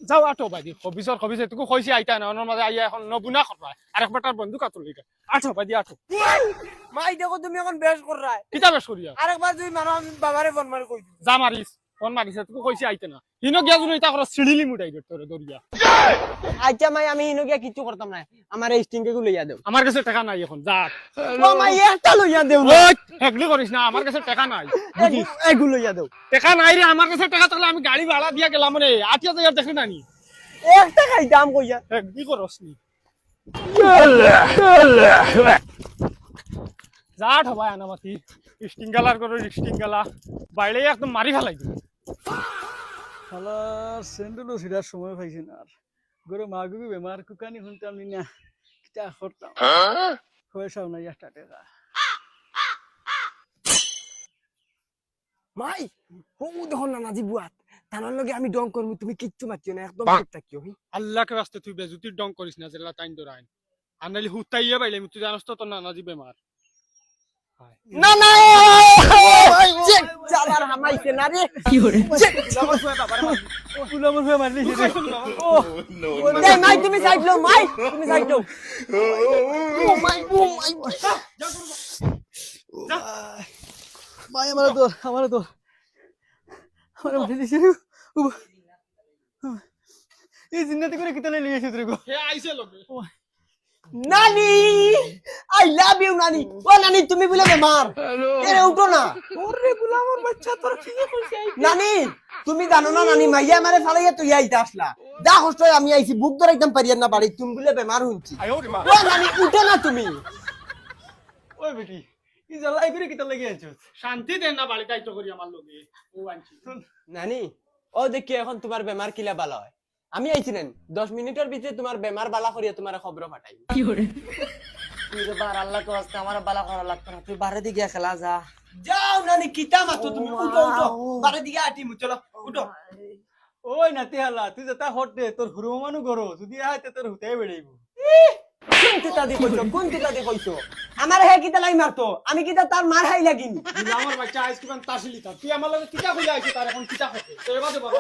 যাও আটো বাইদি খবিসর তোকে কইছি আইতা না ওনার মাঝে আইয়া এখন নবুনা করবা আরেকবার তার বন্ধু কাতর লিগা আটো বাইদি আটো মাই দেখো তুমি এখন বেশ কর রায় কিতা বেশ করিয়া আরেকবার তুই মানো আমি বাবারে ফোন মারি কই দিই যা মারিস ফোন মারিছে তোকে কইছি আইতে না হিনো গিয়া জুনি তা করে সিড়িলি মুটাই তোরে দরিয়া আচ্ছা মাই আমি ইনগিয়া কিছু করতাম না আমার এই স্টিংকে গু লইয়া দেও আমার কাছে টাকা নাই এখন যা ও মাই একটা লইয়া দেও না ওই হেগলি করিস না আমার কাছে টাকা নাই এগু লইয়া দেও টাকা নাই রে আমার কাছে টাকা থাকলে আমি গাড়ি ভাড়া দিয়া গেলাম রে 8000 দেখি নানি একটা খাইতাম কইয়া হেগলি করস নি যা ঠবাই আনামাতি স্টিংগালার করো স্টিংগালা বাইরে একদম মারি ফেলাই দিই শালা সেন্ডেলও ছিড়ার সময় পাইছি না আর গরু মাগুবি বেমার কুকানি শুনতাম নি না কিতা করতাম পয়সাও নাই 1 টাকা মাই ও দেখো না নাজি বুয়াত তানার লগে আমি ডং করমু তুমি কিচ্ছু মারছিও না একদম চুপ থাকিও আল্লাহকে রাস্তে তুই বেজুতির ডং করিস না জেলা টাইম ধরাইন আর নাইলে হুতাইয়া বাইলে তুই জানাস তো তোর নানাজি বেমার না না চেক চালার হামাইছে না রে কি হরে উলামর হয়ে মারলি এই মাই তুমি সাইড লও মাই তুমি সাইড লও ও মাই ভাই আমার তো আমার উঠে দিছে এই জিন্নাতে করে কিতা লই লিয়েছিস রে গো হে আইছে লগে নানি আই লাভ ইউ নানি ও নানি তুমি বলে বেমার এরে উঠো না ওরে গোলামর বাচ্চা তোর কি কইছে নানি তুমি জানো না নানি মাইয়া আমারে ফালাইয়া তুই আইতা আসলা দা কষ্ট আমি আইছি বুক ধরে একদম পারিয়া না বাড়ি তুমি বলে বেমার হইছি ও নানি উঠো না তুমি ওই বেটি ই জ্বালাই করে কিতা লাগি আছিস শান্তি দেন না বাড়ি দায়িত্ব করি আমার লগে ও আনছি নানি ও দেখি এখন তোমার বেমার কিলা ভালো হয় আমি আইছি নানি 10 মিনিটের ভিতরে তোমার বেমার বালা করিয়া তোমার খবর পাঠাই কি করে তুই রে বার আল্লাহ তো আজকে আমার বালা করা লাগতো না তুই বারে দিকে খেলা যা যাও নানি কিতা মাতো তুমি উঠো উঠো বারে দিকে আটি মু চলো উঠো ওই নাতি হালা তুই যেটা হট দে তোর হুরু মানু গরো যদি আইতে তোর হুতাই বেড়াইব কোন কিতা দি কইছো আমার হে কিতা লাই মারতো আমি কিতা তার মার হাই লাগিনি আমার বাচ্চা আইসক্রিম তাসিলি তুই আমার লগে কিটা কইলা আইছিস তার এখন কিটা খেতে তো এবারে বাবা